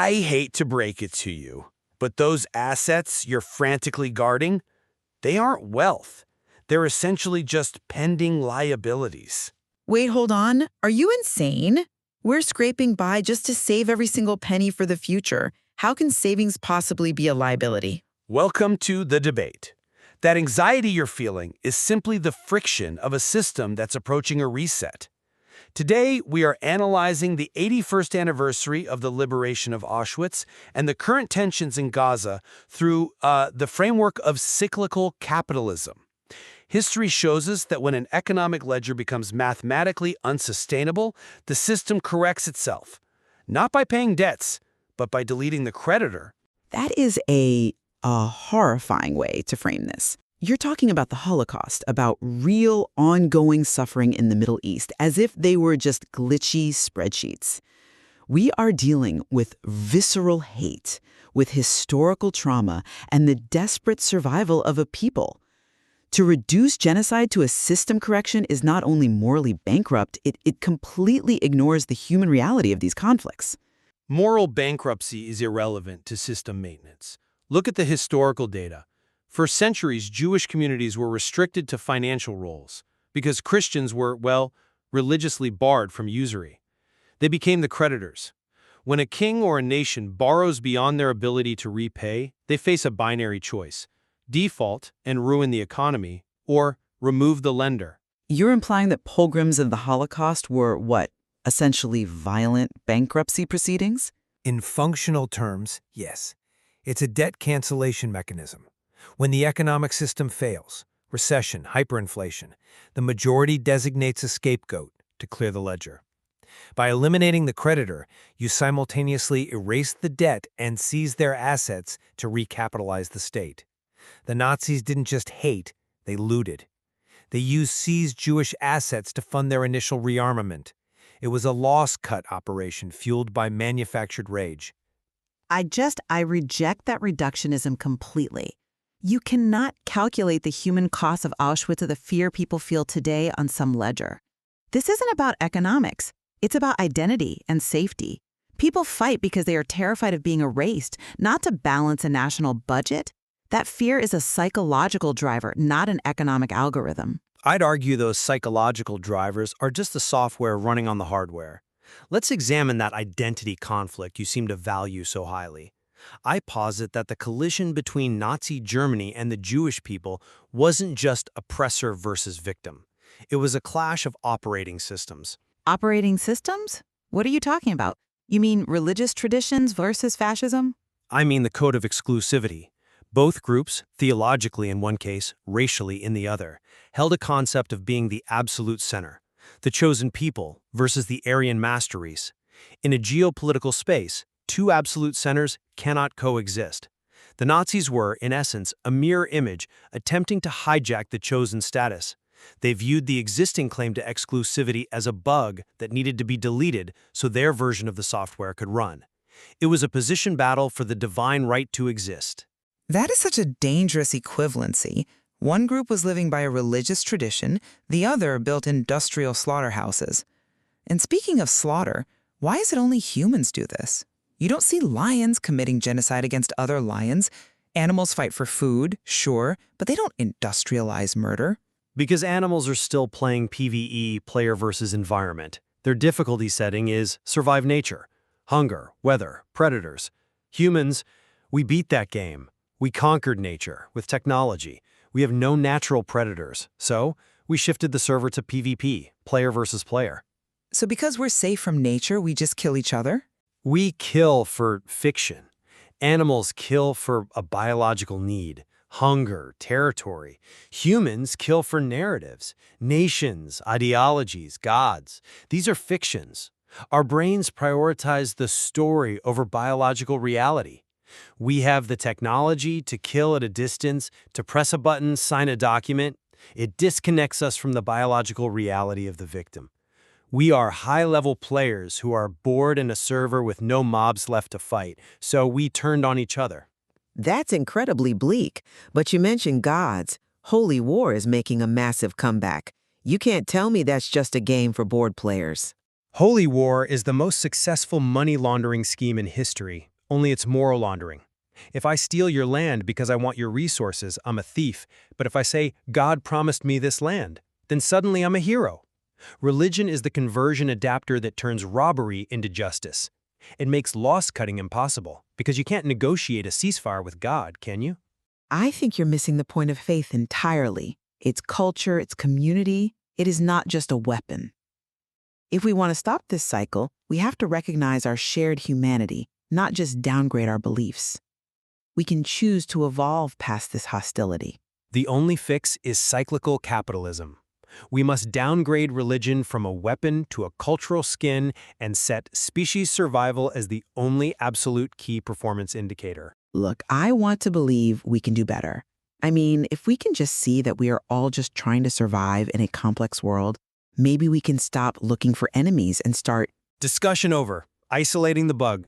I hate to break it to you, but those assets you're frantically guarding, they aren't wealth. They're essentially just pending liabilities. Wait, hold on. Are you insane? We're scraping by just to save every single penny for the future. How can savings possibly be a liability? Welcome to the debate. That anxiety you're feeling is simply the friction of a system that's approaching a reset. Today, we are analyzing the 81st anniversary of the liberation of Auschwitz and the current tensions in Gaza through the framework of cyclical capitalism. History shows us that when an economic ledger becomes mathematically unsustainable, the system corrects itself, not by paying debts, but by deleting the creditor. That is a horrifying way to frame this. You're talking about the Holocaust, about real, ongoing suffering in the Middle East, as if they were just glitchy spreadsheets. We are dealing with visceral hate, with historical trauma, and the desperate survival of a people. To reduce genocide to a system correction is not only morally bankrupt, it completely ignores the human reality of these conflicts. Moral bankruptcy is irrelevant to system maintenance. Look at the historical data. For centuries, Jewish communities were restricted to financial roles because Christians were, well, religiously barred from usury. They became the creditors. When a king or a nation borrows beyond their ability to repay, they face a binary choice: default and ruin the economy, or remove the lender. You're implying that pogroms of the Holocaust were what? Essentially violent bankruptcy proceedings? In functional terms, yes. It's a debt cancellation mechanism. When the economic system fails, recession, hyperinflation, the majority designates a scapegoat to clear the ledger. By eliminating the creditor, you simultaneously erase the debt and seize their assets to recapitalize the state. The Nazis didn't just hate, they looted. They used seized Jewish assets to fund their initial rearmament. It was a loss-cut operation fueled by manufactured rage. I reject that reductionism completely. You cannot calculate the human cost of Auschwitz or the fear people feel today on some ledger. This isn't about economics. It's about identity and safety. People fight because they are terrified of being erased, not to balance a national budget. That fear is a psychological driver, not an economic algorithm. I'd argue those psychological drivers are just the software running on the hardware. Let's examine that identity conflict you seem to value so highly. I posit that the collision between Nazi Germany and the Jewish people wasn't just oppressor versus victim. It was a clash of operating systems. Operating systems? What are you talking about? You mean religious traditions versus fascism? I mean the code of exclusivity. Both groups, theologically in one case, racially in the other, held a concept of being the absolute center, the chosen people versus the Aryan master race. In a geopolitical space, two absolute centers cannot coexist. The Nazis were, in essence, a mirror image attempting to hijack the chosen status. They viewed the existing claim to exclusivity as a bug that needed to be deleted so their version of the software could run. It was a position battle for the divine right to exist. That is such a dangerous equivalency. One group was living by a religious tradition, the other built industrial slaughterhouses. And speaking of slaughter, why is it only humans do this? You don't see lions committing genocide against other lions. Animals fight for food, sure, but they don't industrialize murder. Because animals are still playing PvE, player versus environment. Their difficulty setting is survive nature, hunger, weather, predators. Humans, we beat that game. We conquered nature with technology. We have no natural predators, so we shifted the server to PvP, player versus player. So because we're safe from nature, we just kill each other? We kill for fiction. Animals kill for a biological need, hunger, territory. Humans kill for narratives, nations, ideologies, gods. These are fictions. Our brains prioritize the story over biological reality. We have the technology to kill at a distance, to press a button, sign a document. It disconnects us from the biological reality of the victim. We are high-level players who are bored in a server with no mobs left to fight, so we turned on each other. That's incredibly bleak, but you mentioned gods. Holy War is making a massive comeback. You can't tell me that's just a game for bored players. Holy War is the most successful money laundering scheme in history. only it's moral laundering. If I steal your land because I want your resources, I'm a thief. But if I say, God promised me this land, then suddenly I'm a hero. Religion is the conversion adapter that turns robbery into justice. It makes loss-cutting impossible, because you can't negotiate a ceasefire with God, can you? I think you're missing the point of faith entirely. It's culture, it's community. It is not just a weapon. If we want to stop this cycle, we have to recognize our shared humanity, not just downgrade our beliefs. We can choose to evolve past this hostility. The only fix is cyclical capitalism. We must downgrade religion from a weapon to a cultural skin and set species survival as the only absolute key performance indicator. Look, I want to believe we can do better. I mean, if we can just see that we are all just trying to survive in a complex world, maybe we can stop looking for enemies and start. Discussion over. Isolating the bug.